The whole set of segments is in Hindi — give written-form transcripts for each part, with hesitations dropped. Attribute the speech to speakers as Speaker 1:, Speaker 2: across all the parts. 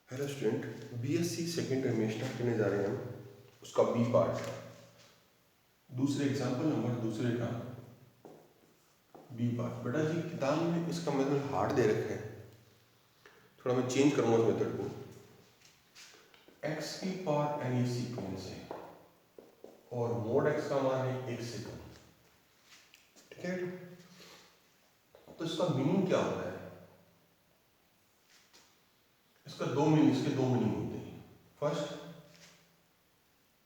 Speaker 1: Hello student, BSc second term में स्टार्ट करने जा रहे हैं हम उसका बी पार्ट। दूसरे एग्जाम्पल नंबर दूसरे का बी पार्ट। बेटा जी किताब में इसका मेथड हार्ड दे रखा है, थोड़ा मैं चेंज करूँगा उस मेथड को। एक्स की पावर एन ये सीक्वेंस है और मोड एक्स का मान है 1 से कम, ठीक है। तो इसका मीनिंग क्या होता है? इसके दो मीनिंग होते हैं। फर्स्ट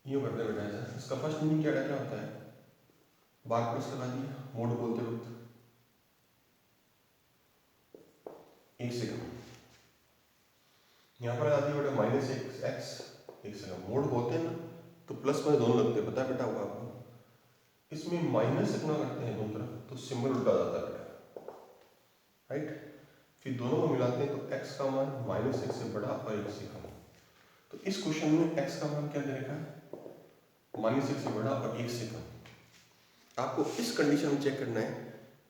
Speaker 1: यूँ करते हैं बेटा, ऐसा इसका फर्स्ट मीनिंग क्या होता है? बार प्लस लगा दिया मोड बोलते वक्त 1 से कम, यहाँ पर आती है बेटा माइनस एक्स 1 से कम। मोड बोलते हैं ना तो प्लस में दोनों लगते हैं, पता है बेटा होगा आपको। इसमें माइनस से गुणा करते हैं दोनों तरफ तो सिंबल उल्टा जाता है बेटा, राइट। फिर दोनों को मिलाते हैं तो एक्स का मान माइनस 1 से बड़ा और 1 से कम। तो इस क्वेश्चन में एक्स का मान क्या दे रखा है? माइनस 1 से बड़ा और 1 से कम। आपको इस कंडीशन में चेक करना है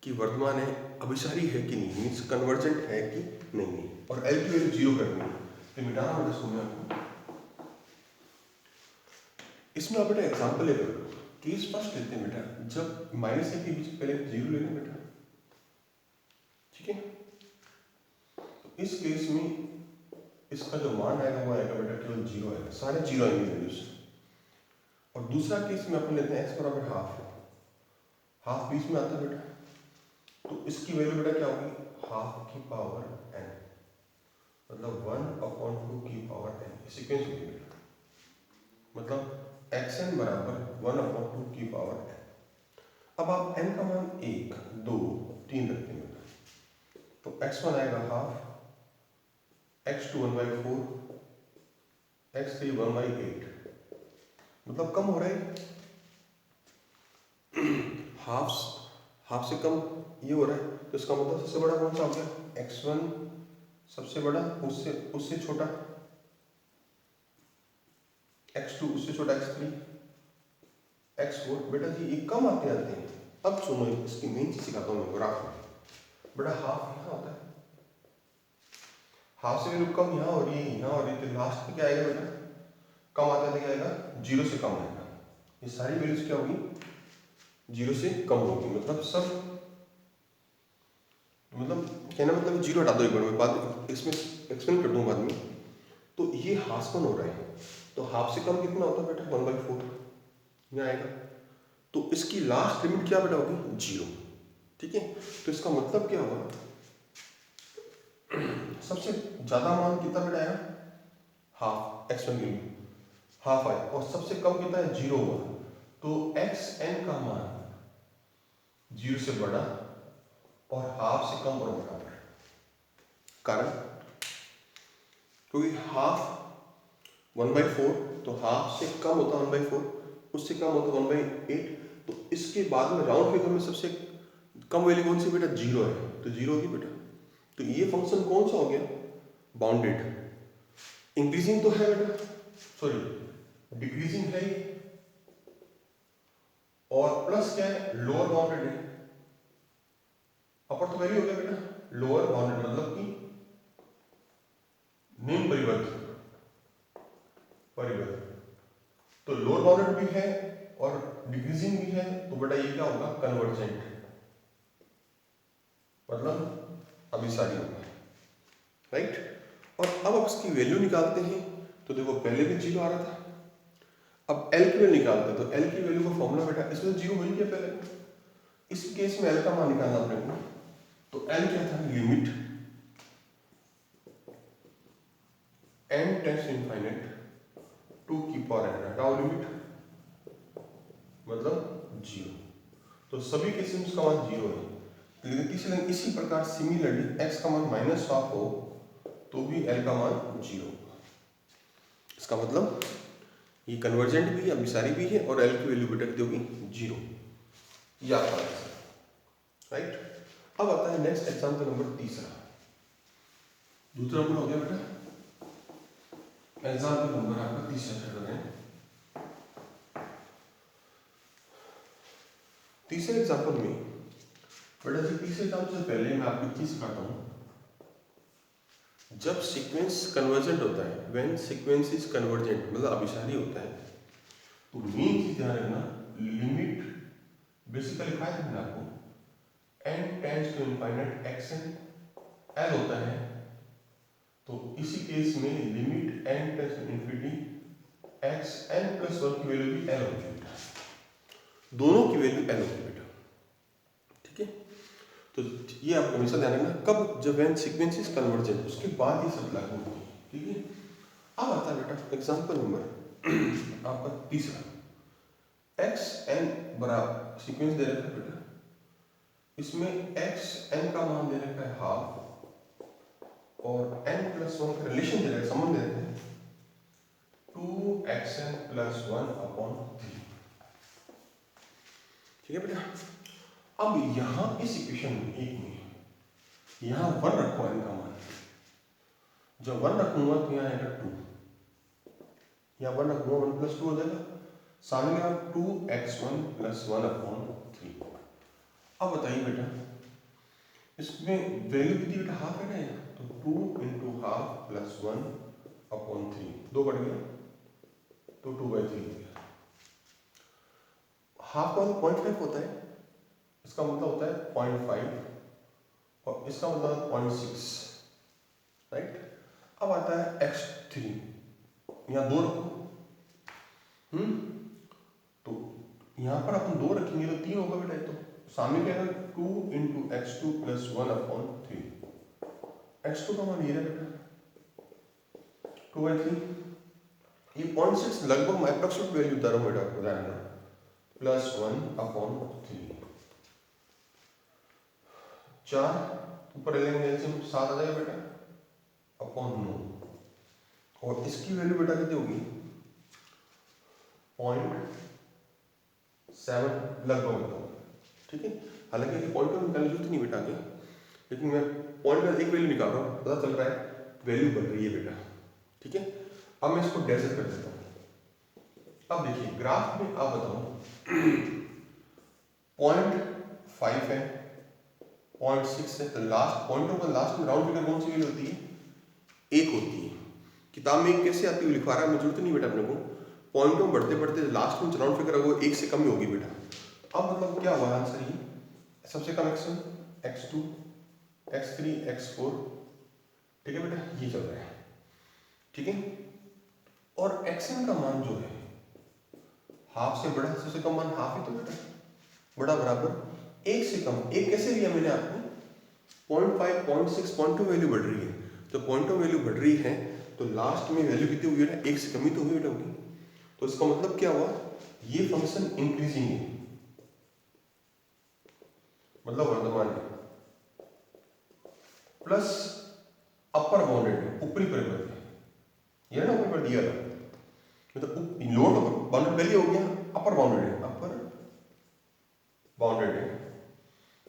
Speaker 1: कि वर्तमान है अभिसारी है कि नहीं, मीन्स कन्वर्जेंट है कि नहीं है, और एल की वैल्यू 0 करनी है। तो मिटाना बेटा सुनिए आपको। इसमें आप बेटा एग्जाम्पल ले लो, केस फर्स्ट लेते हैं बेटा, जब माइनस के बीच पहले 0 ले लें बेटा, ठीक है। तो इस केस में इसका जो मान आएगा वो आएगा बेटा केवल 0 आएगा, सारे 0 आएंगे वैल्यूज। और दूसरा केस में अपन लेते हैं एक्स बराबर हाफ बीच में आता है बेटा, तो इसकी वैल्यू बेटा क्या होगी? हाफ की पावर एन, मतलब 1/2 की पावर एन सीक्वेंस होगी बेटा। मतलब एक्स एन बराबर 1/2 की पावर एन। अब आप n का मान 1, 2, 3 रखते हैं बेटा, तो x1 आएगा हाफ, x2 1/4, x3 1/8, मतलब कम हो रहा है। हाफ से कम ये हो रहा है, तो इसका मतलब सबसे बड़ा कौन सा हो गया? x1 सबसे बड़ा, उससे छोटा x2, उससे छोटा x3, x4। बेटा जी ये कम आते आते हैं। अब सुनो, इसकी मेन चीज सिखाता हूँ मैं ग्राफ में। बेटा हाफ यहाँ होता है, हाफ से वैल्यू कम यहाँ हो रही है, यहाँ हो रही है, तो लास्ट में क्या आएगा बेटा? कम आता है, क्या आएगा? 0 से कम आएगा। ये सारी वैल्यूज क्या होगी? 0 से कम होगी। मतलब सब, मतलब कहना मतलब 0 हटा दो एक बार में, बाद इसमें एक्सप्लेन कर दूँ बाद में। तो ये हाफ हो रहा है, तो हाफ से कम कितना होता है बेटा? 1/4 यहाँ आएगा। तो इसकी लास्ट लिमिट क्या बेटा होगी? 0, ठीक है। तो इसका मतलब क्या होगा? सबसे ज्यादा मान कितना बेटा आएगा? हाफ, x1 की हाफ आए, और सबसे कम कितना है? 0 हुआ। तो xn का मान 0 से बड़ा और हाफ से कम और बराबर। कारण क्योंकि हाफ 1/4, तो हाफ से कम होता है 1/4, उससे कम होता है 1/8। तो इसके बाद में राउंड फिगर में सबसे कम वैल्यू कौन सी बेटा? 0 है, तो 0 होगी बेटा। तो ये फंक्शन कौन सा हो गया? बाउंडेड। इंक्रीजिंग तो है बेटा, सॉरी डिक्रीजिंग है, और प्लस क्या है? लोअर बाउंडेड है। अपर तो वैल्यू हो गया बेटा लोअर बाउंडेड, मतलब कि निम्न परिवर्तित। तो लोअर बाउंडेड भी है और डिक्रीजिंग भी है, तो बेटा ये क्या होगा? कन्वर्जेंट, मतलब अभिसारी होगा, राइट। और अब आप इसकी वैल्यू निकालते हैं, तो देखो पहले भी 0 आ रहा था। अब L की वैल्यू निकालते हैं, तो L की वैल्यू का फॉर्मूला बेटा, इसमें 0 हो ही गया पहले। इस केस में L का मान निकालना अपने को, तो L क्या था? Limit n tends to infinite 2 की पावर n, हटाओ लिमिट, मतलब 0। तो सभी केस में इसका मान 0 है। लेकिन इसलिए इसी प्रकार सिमिलरली x का मान -12 हो तो भी L का मान 0 होगा। इसका मतलब ये कन्वर्जेंट भी है, अभिसारी भी है, और L की वैल्यू बेटा कितनी होगी? 0। याद रखना, राइट। अब आता है नेक्स्ट एग्जाम्पल नंबर तीसरा। दूसरा नंबर हो गया बेटा, एग्जाम्पल नंबर आपका तीसरा चल रहे हैं। तीसरे एग्जाम्पल में बेटा जी, तीसरे एग्जाम्पल से पहले मैं आपको एक चीज सिखाता हूँ। जब सीक्वेंस कन्वर्जेंट होता है, व्हेन सीक्वेंस इज कन्वर्जेंट मतलब अभिसारी होता है, तो मेन चीज ध्यान रखना, लिमिट बेसिकली लिखा है मैंने आपको, n tends to infinite x n L होता है, तो इसी केस में limit n tends to infinity x n plus one की वैल्यू भी एल होती है बेटा, दोनों की वैल्यू एल होती है बेटा, ठीक है। तो ये आप हमेशा ध्यान रखना, कब, जब व्हेन सीक्वेंस इज कन्वर्जेंट, उसके बाद ये सब लागू होती है, ठीक है। अब आता है बेटा एग्जांपल नंबर आपका तीसरा, एक्स एन बराबर सीक्वेंस दे रखा है बेटा, इसमें एक्स एन का मान दे रखा है हाफ, और एन प्लस वन का रिलेशन दे रखा है, संबंध दे रखा है 2xn प्लस 1/3, ठीक है बेटा। अब यहां इस इक्वेशन में एक में यहां 1 रखो n का मान, जब 1 रखूंगा तो यहाँ आएगा 2, यहाँ 1 रखूंगा 1 प्लस 2 हो जाएगा, सामने का 2x1 प्लस 1/3। अब बताइए बेटा इसमें वैल्यू कितनी बेटा, हाफ है ना यहाँ, तो 2 इंटू हाफ प्लस 1/3, 2 बढ़ गया तो 2/3 हो गया। हाफ का 0.5 होता है, इसका मतलब होता है 0.5 और इसका मतलब 0.6, राइट। अब आता है x3, यहाँ 2 रखो, तो यहाँ पर अपन 2 रखेंगे तो 3 होगा बेटा, तो सामने क्या है 2 इंटू x2 प्लस 1/3, x2 का मान ये है बेटा 2/3, ये 0.6 लगभग अप्रोक्सीमेट वैल्यू बता रहा हूँ बेटा आपको, ध्यान रखना, प्लस 1/3, 4 ऊपर लेंगे एलसीएम 7 आ जाएगा बेटा अपॉन 9, और इसकी वैल्यू बेटा कितनी होगी 0.7 लगभग होगा, ठीक है। हालांकि पॉइंट में निकालने की जरूरत नहीं बेटा आगे, लेकिन मैं पॉइंट का एक वैल्यू निकाल रहा हूँ, पता चल रहा है वैल्यू बढ़ रही है बेटा, ठीक है। अब मैं इसको डैश कर देता हूँ। अब देखिए ग्राफ में आप बताओ 0.5 है, 0.6 है, तो लास्ट पॉइंटों का लास्ट में राउंड फिगर कौन सी वैल्यू होती है, 1 होती है। किताब में 1 कैसे आती है लिखवा रहा है, मुझे जरूरत नहीं बेटा अपने को, पॉइंटों में बढ़ते बढ़ते लास्ट में राउंड फिगर वो 1 से कम ही होगी बेटा। अब मतलब क्या हुआ आंसर, ये सबसे कम x1 x2 x3 x4, ठीक है बेटा, ये चल रहा है, ठीक है। और xn का मान जो है हाफ से बड़ा, सबसे कम मान हाफ है, तो बेटा बड़ा बराबर 1 से कम, 1 कैसे लिया मैंने आपको 0.5 0.6 0.2 वैल्यू बढ़ रही है, तो 0.2 वैल्यू बढ़ रही है तो लास्ट में वैल्यू कितनी हुई है, 1 से कम ही तो हुई बेटा होगी, तो इसका मतलब क्या हुआ, ये फंक्शन इंक्रीजिंग है, मतलब वर्तमान है, प्लस अपर बाउंडेड है, ऊपरी परिवर्त है, ये ना ऊपर दिया था, मतलब लोअर बाउंडेड पहले हो गया, अपर बाउंडेड है, अपर बाउंडेड है,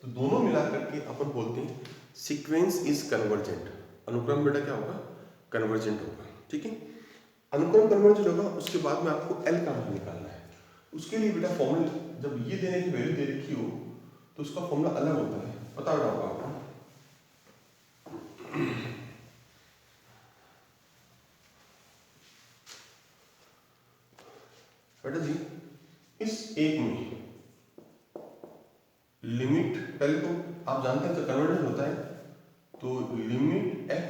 Speaker 1: तो दोनों मिलाकर के अपन बोलते हैं सीक्वेंस इज कन्वर्जेंट, अनुक्रम बेटा क्या होगा, कन्वर्जेंट होगा, ठीक है। अनुक्रम कन्वर्जेंट होगा, उसके बाद में आपको एल का मान निकालना है, उसके लिए बेटा फॉर्मूला, जब ये देने की वैल्यू दे रखी हो तो उसका फॉर्मूला अलग होता है, पता होगा आपको। बेटा जी इस एक में लिमिट, पहले तो आप जानते हैं कन्वर्जेंट होता है, तो limit n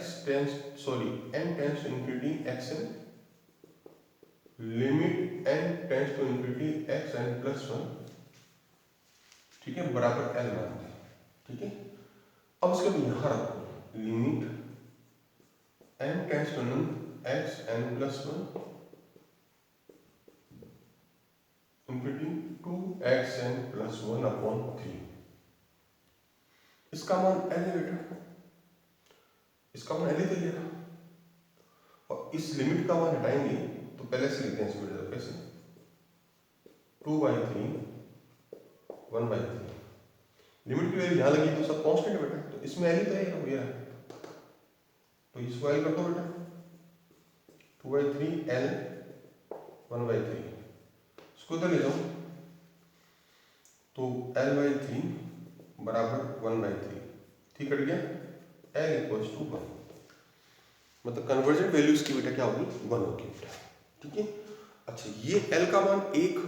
Speaker 1: tends to infinity xn, limit n tends to infinity xn plus 1, ठीक है, बराबर l मानते हैं, ठीक है। अब उसके बाद यहां रखो limit n tends to xn plus 1 infinity 2xn plus 1/3, इसका मान l है बेटा, इसका मान l ही तो लिया, और इस लिमिट का मान हटाएंगे तो पहले से लिखते हैं इसमें कैसे 2/3 1/3, लिमिट की वैल्यू यहाँ लगी तो सब कांस्टेंट है बेटा, तो इसमें l ही तो है भैया, तो इसको l कर दो बेटा 2/3 l 1/3, इसको इधर ले जाओ तो l/3 बराबर 1/3, ठीक कट गया, l = 1, मतलब कन्वर्जेंट वैल्यू इसकी बेटा क्या होगी, 1 होगी बेटा, ठीक है। अच्छा ये एल का मान 1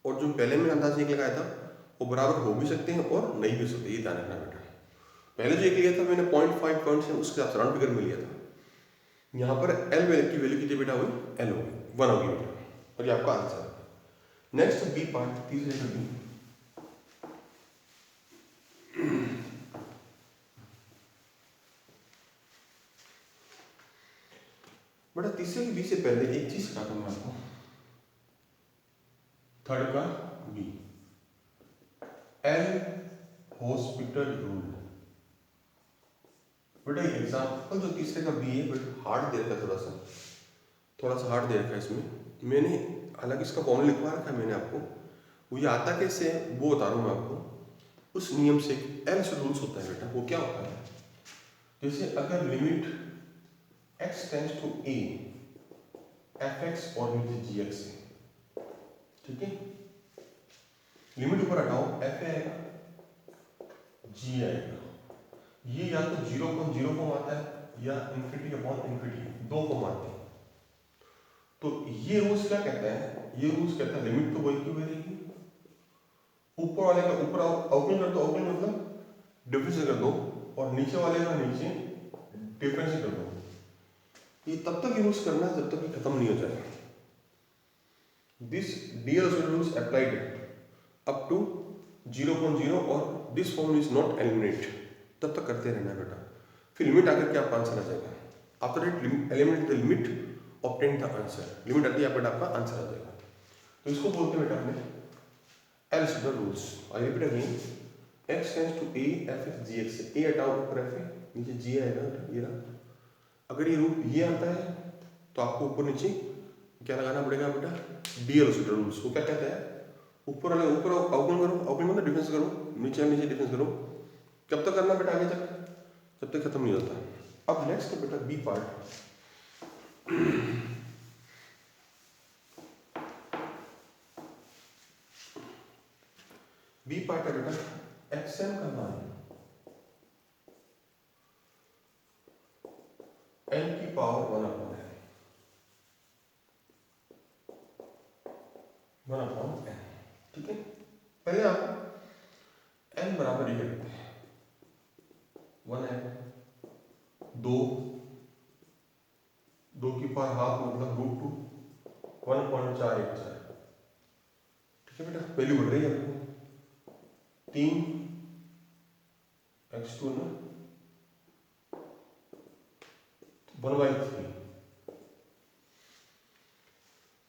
Speaker 1: और जो पहले मैंने अंदाज 1 लगाया था वो बराबर हो भी सकते हैं और नहीं भी सकते, ये ध्यान रखना बेटा। पहले जो 1 लिया था मैंने 0.5 पॉइंट से उसके साथ राउंड फिगर में लिया था, यहाँ पर एल की वैल्यू कितनी बेटा हुई, एल होगी, 1 होगी बेटा, और ये आपका आंसर है। नेक्स्ट बी पार्ट, तीसरे का बी। बेटा तीसरे के बी से पहले एक चीज सिखाता हूं मैं आपको, थर्ड का बी, एल हॉस्पिटल रूल। बेटा एग्जाम्पल जो तीसरे का बी है बेटा हार्ड दे रखा है, थोड़ा सा हार्ड दे रखा है इसमें, मैंने हालांकि इसका फॉर्मूला लिखवा रखा है मैंने आपको, वो ये आता कैसे है वो बता रहा हूँ मैं आपको। उस नियम से एल से रूल्स होता है बेटा, वो क्या होता है, जैसे अगर limit x tends to a fx और नीचे gx है, ठीक है, लिमिट ऊपर हटाओ, f आएगा g आएगा, ये या तो 0.0 फॉर्म आता है या इन्फिनिटी अपॉन इन्फिनिटी, दो फॉर्म आते हैं। तो ये रूल्स क्या कहता है, ये रूल्स कहता है लिमिट तो वही की वही रहेगी, ऊपर वाले का ऊपर अवकलन कर दो, अवकलन मतलब डिफरेंस कर दो, और नीचे वाले का नीचे डिफरेंस कर दो। ये तब तक यूज करना है जब तक ये खत्म नहीं हो जाए। This DL rules applied up to 0.0 और this form is not eliminate, तब तक करते रहना है बेटा, फिर लिमिट आकर के आपका आंसर आ जाएगा। After it eliminate the limit obtain the answer, limit आती है बेटा आपका आंसर आ जाएगा। तो इसको बोलते हैं बेटा हमने L'Hospital rules. I repeat again, x tends to a f gx से a हटाओ ऊपर f है, नीचे g आएगा, ये रहा। अगर ये रूप ये आता है तो आपको ऊपर नीचे क्या लगाना पड़ेगा बेटा, डीएल हॉस्पिटल रूल्स। वो क्या कहता है, ऊपर वाले ऊपर अवकलन करो, अवकलन मतलब डिफरेंस करो, नीचे नीचे डिफरेंस करो, कब तक करना बेटा, आगे तक जब तक खत्म नहीं होता। अब नेक्स्ट है बेटा बी पार्ट। बी पार्ट है बेटा एक्सएन का मान एन की पावर 1 अपॉन एन, ठीक है। पहले आप एन बराबर ही करते हैं, 1 है, 2 की पावर हाफ मतलब √2, 1.414, ठीक है बेटा। वैल्यू बढ़ रही है आपको, 3 x2 ना 1/3,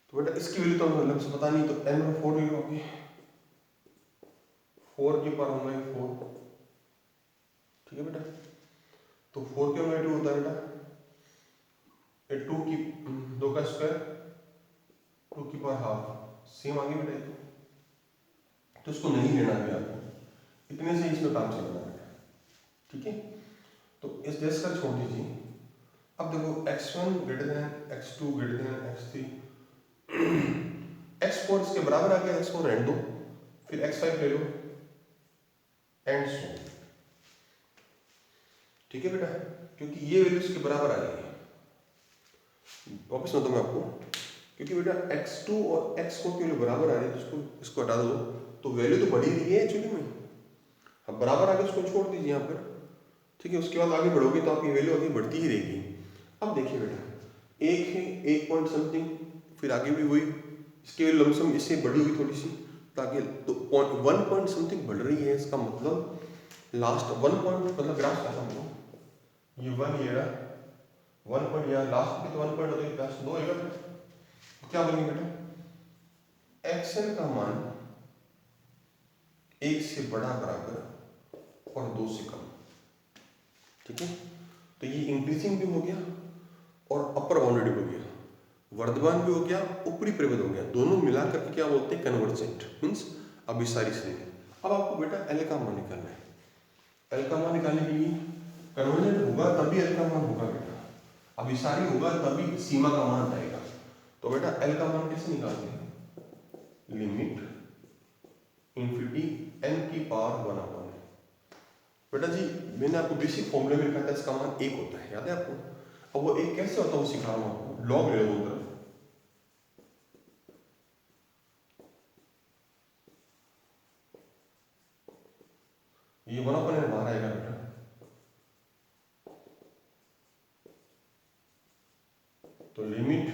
Speaker 1: तो बेटा इसकी वैल्यू तो मतलब से पता नहीं, तो n में 4 वैल्यू होगी, 4 की पावर 1/4, ठीक है बेटा। तो 4 की वैल्यू होता है बेटा 2 की 2 का स्क्वायर, 2 की पावर हाफ, सेम आगे बेटा। तो इसको नहीं लेना है आपको, इतने से इसमें काम चलना है, ठीक है। तो इस देश का छोड़ दीजिए। अब देखो x1 greater than x2 greater than x3, x4 इसके बराबर आ गया, x4 रहने दो, फिर x5 ले लो एंड सो, ठीक है बेटा, क्योंकि ये वैल्यू इसके बराबर आ गई है। वापस बताऊं मैं आपको, क्योंकि बेटा x2 और x4 की वैल्यू बराबर आ रही है, तो इसको हटा दो, तो वैल्यू तो बढ़ी रही है एक्चुअली में, अब बराबर आगे उसको छोड़ दीजिए यहाँ पर, ठीक है। उसके बाद आगे बढ़ोगे तो आपकी वैल्यू आगे बढ़ती ही रहेगी। अब देखिए बेटा एक है 1 पॉइंट समथिंग, फिर आगे भी वही, इसकी वैल्यू लमसम इससे बढ़ी हुई थोड़ी सी, ताकि तो 1 पॉइंट समथिंग बढ़ रही है, इसका मतलब लास्ट 1 पॉइंट मतलब ग्राफ का समझो, ये 1 ये रहा 1 पॉइंट, यहाँ लास्ट में तो 1 पॉइंट होता है, लास्ट 2 आएगा, तो क्या बनेगा बेटा एक्सएन का मान 1 से बड़ा बराबर और 2 से कम, ठीक है। तो ये इंक्रीजिंग भी हो गया और अपर बाउंडेड भी हो गया, वर्धमान भी हो गया, ऊपरी परिमित हो गया, दोनों मिलाकर के क्या बोलते हैं कन्वर्जेंट, मींस अभिसारी श्रेणी। अब आपको बेटा एल का मान निकालना है, एल का मान निकालने के लिए कन्वर्जेंट होगा तभी एल का मान होगा बेटा, अभिसारी होगा तभी सीमा का मान आएगा। तो बेटा एल का मान कैसे निकालते हैं, लिमिट इन्फिनिटी n की पावर 1 अपॉन है। बेटा जी मैंने आपको बेसिक फॉर्मूले में लिखा था, इसका मान 1 होता है, याद है आपको। और वो एक कैसे होता है वो सिखा रहा हूँ आपको। लॉग ले लो दोनों तरफ, ये 1/n बाहर आएगा बेटा, तो limit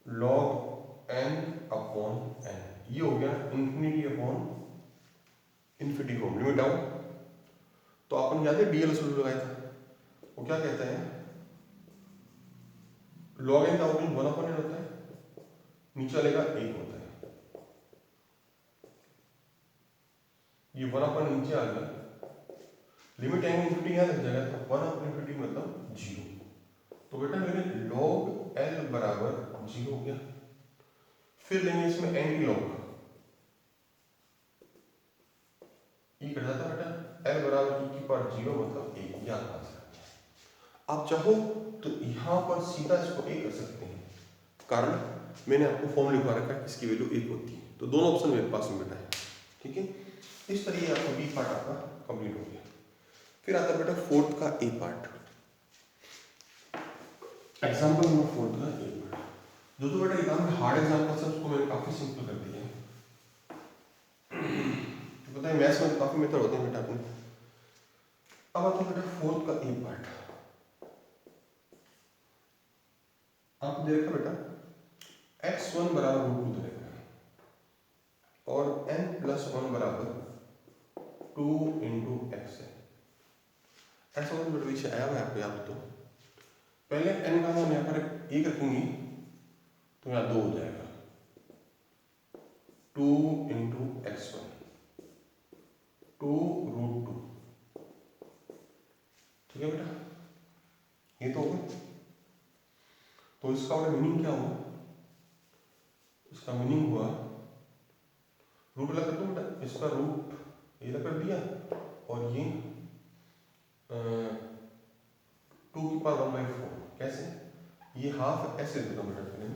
Speaker 1: log n upon n, ये हो गया infinity upon infinity form. Limit आओ तो अपन याद है डीएल सोल्यूशन लगाया था, वो क्या कहता है, लॉग n का वैल्यू 1/n होता है, नीचे वाले का 1 होता है, ये 1/n नीचे आ गया, लिमिट n इंफिनिटी यहाँ लग जाएगा, तो 1/n मतलब 0। तो बेटा मेरे log l बराबर 0 हो गया। फिर लेंगे इसमें n की log, e कट जाता बेटा, l बराबर e की पावर 0 मतलब 1, ये आपका आंसर। आप चाहो तो यहाँ पर सीधा इसको 1 कर सकते हैं, कारण मैंने आपको फॉर्म लिखवा रखा है इसकी वैल्यू 1 होती है, तो दोनों ऑप्शन मेरे पास में बेटा है। ठीक है, इस तरीके आपका बी पार्ट आपका कंप्लीट हो गया। फिर आता है बेटा फोर्थ का ए पार्ट, एग्जाम्पल नंबर 4 का ए पार्ट। जो तो बेटा एग्जाम में हार्ड एग्जाम्पल है उसको मैंने काफी सिंपल कर दिया है, तो पता है मैथ्स में काफी मेथड होते हैं बेटा अपने। अब आता है बेटा फोर्थ का ए पार्ट। आप देखा बेटा x1 बराबर √2 देगा और n+1 बराबर 2 इंटू एक्स है। ऐसा मतलब बेटा पीछे आया हुआ है आपको याद हो तो, पहले n का मान यहाँ पर 1 रखेंगे तो यहाँ 2 हो जाएगा, 2 इंटू x1 2√2। ठीक है बेटा, ये तो होगा। तो इसका मीनिंग क्या हुआ, इसका मीनिंग हुआ रूट लगा कर दो बेटा, इसका रूट ये लगा कर दिया और ये 2 की पावर 1/4, कैसे, ये हाफ ऐसे दे दो बेटा, फिर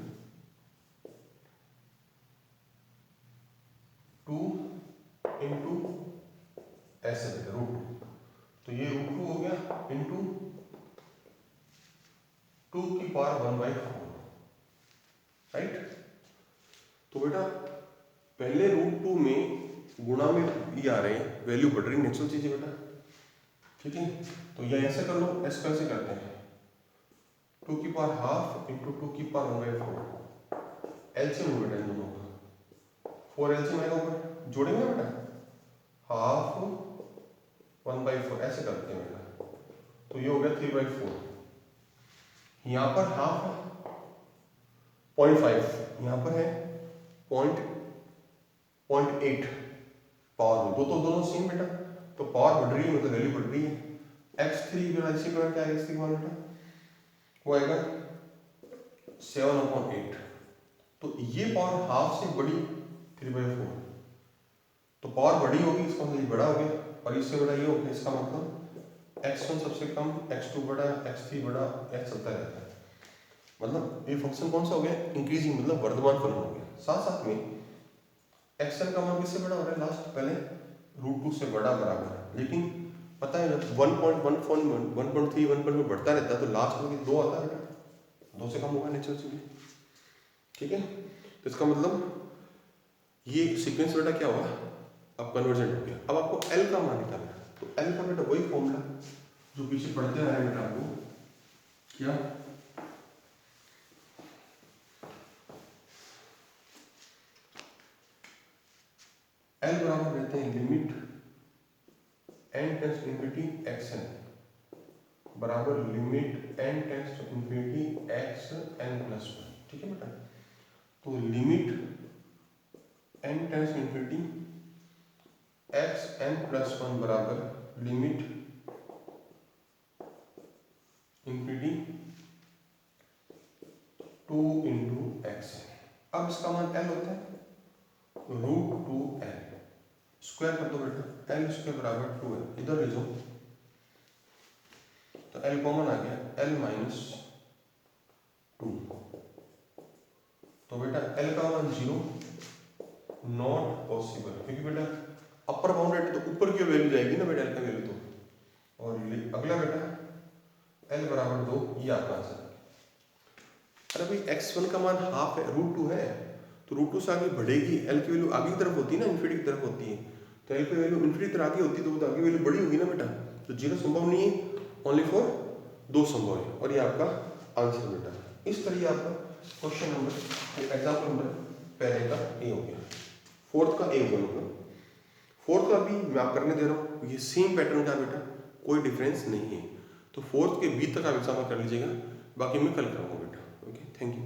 Speaker 1: 2 इंटू ऐसे दे दो √2, तो ये √2 हो गया इंटू 2 की पावर 1/4, राइट। तो बेटा पहले √2 में गुणा में ये आ रहे हैं, वैल्यू बढ़ रही, नेचुरल चीज है बेटा। ठीक है, तो ये ऐसे कर लो, ऐसे कैसे करते हैं, 2 की पावर हाफ इंटू 2 की पावर 1/4, एलसीएम बेटा इन दोनों का 4 एलसीएम आएगा ऊपर, जोड़ेंगे बेटा, हाफ 1/4 ऐसे करते हैं बेटा, तो ये हो गया 3/4। यहाँ पर हाफ है 0.5, यहाँ पर है 0.8 पावर, दो तो दोनों सेम बेटा, तो पावर बढ़ रही है मतलब वैल्यू बढ़ रही है। x3 बेटा इसी का क्या है, x3 मान बेटा वो आएगा 7/8, तो ये पावर हाफ से बड़ी 3/4, तो पावर बड़ी होगी इसका मतलब ये बड़ा हो गया, और इससे बड़ा ये हो गया, इसका मतलब x1 सबसे कम, x2 बड़ा, x3 बड़ा, x चलता रहता है। मतलब ये फंक्शन कौन सा हो गया, इंक्रीजिंग, मतलब वर्धमान फलन हो गया। साथ साथ में xn का मान किससे बड़ा हो रहा है, लास्ट पहले √2 से बड़ा बराबर, लेकिन पता है जब 1.1 1.3 1.4 बढ़ता रहता है तो लास्ट में 2 आता है बेटा, 2 से कम होगा नेचुरल चीज। ठीक है, तो इसका मतलब ये सीक्वेंस बेटा क्या होगा, अब कन्वर्जेंट हो गया। अब आपको L का मान निकालना है, तो L का बेटा वही फॉर्मूला जो पीछे पढ़ते आ रहे हैं बेटा आपको, क्या L बराबर रहते हैं limit n tends to infinity xn बराबर limit n tends to infinity xn+1। ठीक है बेटा, तो limit n tends to infinity xn+1 बराबर लिमिट इंफिनिटी 2 इंटू xn। अब इसका मान L होता है √2L, स्क्वायर कर दो बेटा, L स्क्वायर बराबर 2 है, इधर ले जाओ, तो L कॉमन आ गया, L-2, तो बेटा L का मान 0 नॉट पॉसिबल, क्योंकि बेटा अपर बाउंडेड तो ऊपर की वैल्यू जाएगी ना बेटा L का वैल्यू तो, और अगला बेटा L बराबर 2, ये आपका आंसर है। अरे भाई x1 का मान हाफ है, √2 है, तो √2 से आगे बढ़ेगी, L की वैल्यू आगे की तरफ होती है ना, इन्फिनिटी की तरफ होती है, तो L की वैल्यू इन्फिनिटी की तरफ आगे होती है, तो वो तो आगे वैल्यू बड़ी होगी ना बेटा, तो 0 संभव नहीं है, ओनली फॉर 2 संभव है, और ये आपका आंसर बेटा। इस तरह आपका क्वेश्चन नंबर एग्जाम्पल नंबर पहले का ए हो गया, फोर्थ का ए हो गया, मतलब फोर्थ का भी मैं आप करने दे रहा हूँ, ये सेम पैटर्न का बेटा, कोई डिफरेंस नहीं है, तो फोर्थ के बी तक आप एग्जाम्पल कर लीजिएगा, बाकी मैं कल कराऊंगा बेटा। Okay, thank you.